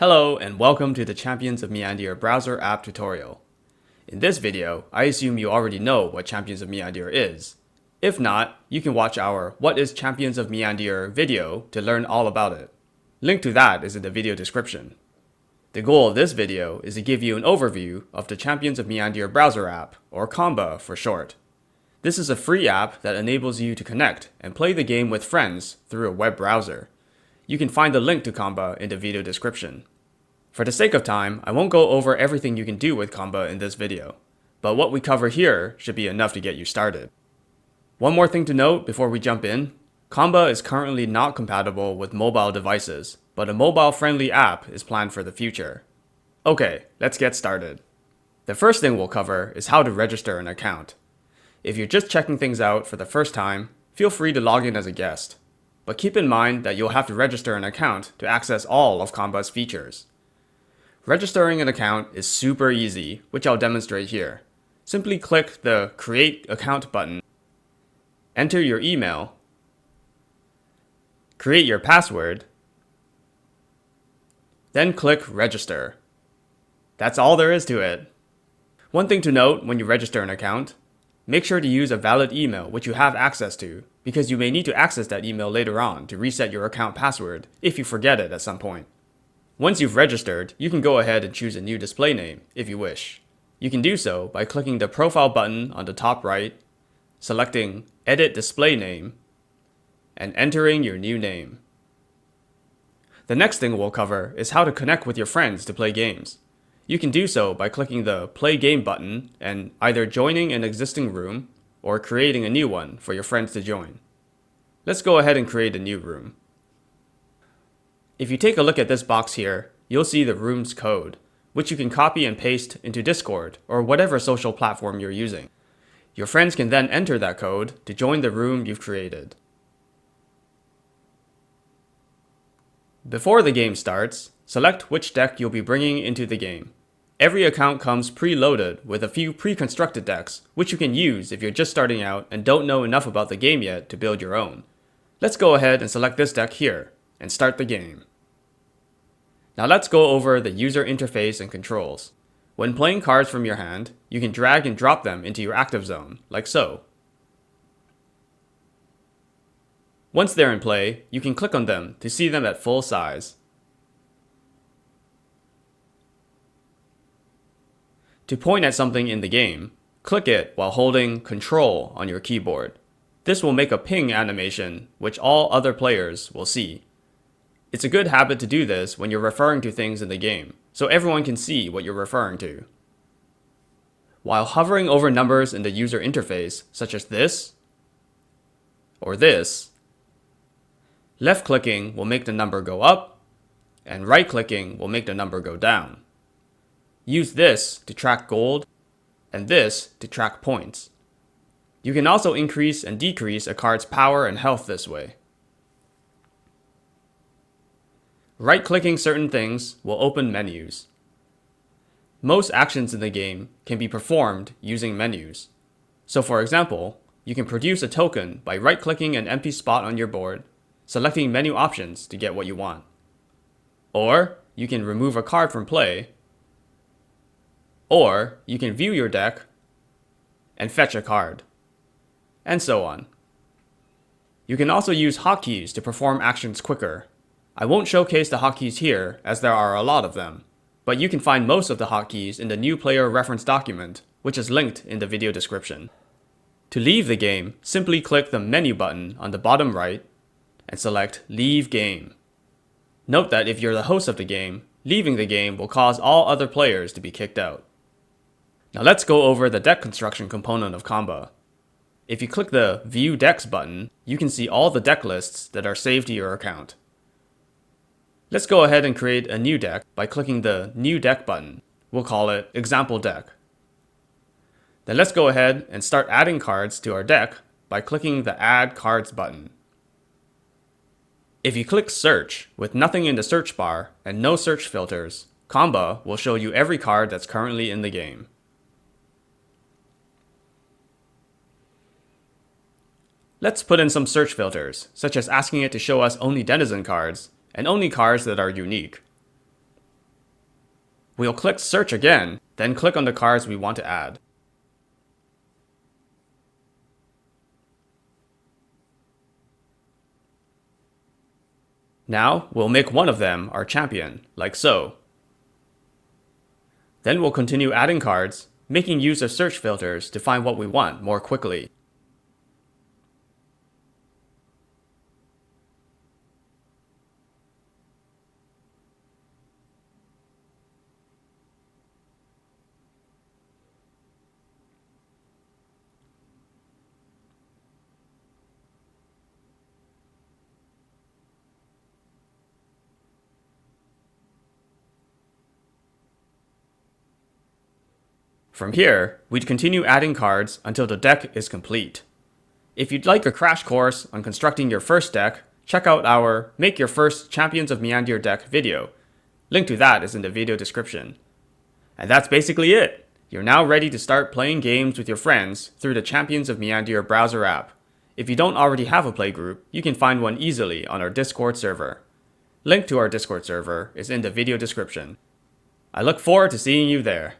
Hello and welcome to the Champions of Miyandir browser app tutorial. In this video, I assume you already know what Champions of Miyandir is. If not, you can watch our What is Champions of Miyandir video to learn all about it. Link to that is in the video description. The goal of this video is to give you an overview of the Champions of Miyandir browser app, or Kamba for short. This is a free app that enables you to connect and play the game with friends through a web browser. You can find the link to Kamba in the video description. For the sake of time, I won't go over everything you can do with Kamba in this video, but what we cover here should be enough to get you started. One more thing to note before we jump in, Kamba is currently not compatible with mobile devices, but a mobile-friendly app is planned for the future. Okay, let's get started. The first thing we'll cover is how to register an account. If you're just checking things out for the first time, feel free to log in as a guest. But keep in mind that you'll have to register an account to access all of Kamba's features. Registering an account is super easy, which I'll demonstrate here. Simply click the Create Account button, enter your email, create your password, then click Register. That's all there is to it. One thing to note when you register an account, make sure to use a valid email which you have access to, because you may need to access that email later on to reset your account password if you forget it at some point. Once you've registered, you can go ahead and choose a new display name if you wish. You can do so by clicking the profile button on the top right, selecting Edit Display Name, and entering your new name. The next thing we'll cover is how to connect with your friends to play games. You can do so by clicking the Play Game button and either joining an existing room or creating a new one for your friends to join. Let's go ahead and create a new room. If you take a look at this box here, you'll see the room's code, which you can copy and paste into Discord or whatever social platform you're using. Your friends can then enter that code to join the room you've created. Before the game starts, select which deck you'll be bringing into the game. Every account comes preloaded with a few pre-constructed decks, which you can use if you're just starting out and don't know enough about the game yet to build your own. Let's go ahead and select this deck here, and start the game. Now let's go over the user interface and controls. When playing cards from your hand, you can drag and drop them into your active zone, like so. Once they're in play, you can click on them to see them at full size. To point at something in the game, click it while holding Control on your keyboard. This will make a ping animation, which all other players will see. It's a good habit to do this when you're referring to things in the game, so everyone can see what you're referring to. While hovering over numbers in the user interface, such as this, or this, left-clicking will make the number go up, and right-clicking will make the number go down. Use this to track gold, and this to track points. You can also increase and decrease a card's power and health this way. Right-clicking certain things will open menus. Most actions in the game can be performed using menus. So for example, you can produce a token by right-clicking an empty spot on your board, selecting menu options to get what you want. Or you can remove a card from play, or you can view your deck and fetch a card, and so on. You can also use hotkeys to perform actions quicker. I won't showcase the hotkeys here as there are a lot of them, but you can find most of the hotkeys in the new player reference document, which is linked in the video description. To leave the game, simply click the menu button on the bottom right and select Leave Game. Note that if you're the host of the game, leaving the game will cause all other players to be kicked out. Now let's go over the deck construction component of Kamba. If you click the View Decks button, you can see all the deck lists that are saved to your account. Let's go ahead and create a new deck by clicking the New Deck button. We'll call it Example Deck. Then let's go ahead and start adding cards to our deck by clicking the Add Cards button. If you click Search with nothing in the search bar and no search filters, Kamba will show you every card that's currently in the game. Let's put in some search filters, such as asking it to show us only Denizen cards, and only cards that are unique. We'll click Search again, then click on the cards we want to add. Now, we'll make one of them our champion, like so. Then we'll continue adding cards, making use of search filters to find what we want more quickly. From here, we'd continue adding cards until the deck is complete. If you'd like a crash course on constructing your first deck, check out our Make Your First Champions of Miyandir deck video. Link to that is in the video description. And that's basically it. You're now ready to start playing games with your friends through the Champions of Miyandir browser app. If you don't already have a playgroup, you can find one easily on our Discord server. Link to our Discord server is in the video description. I look forward to seeing you there.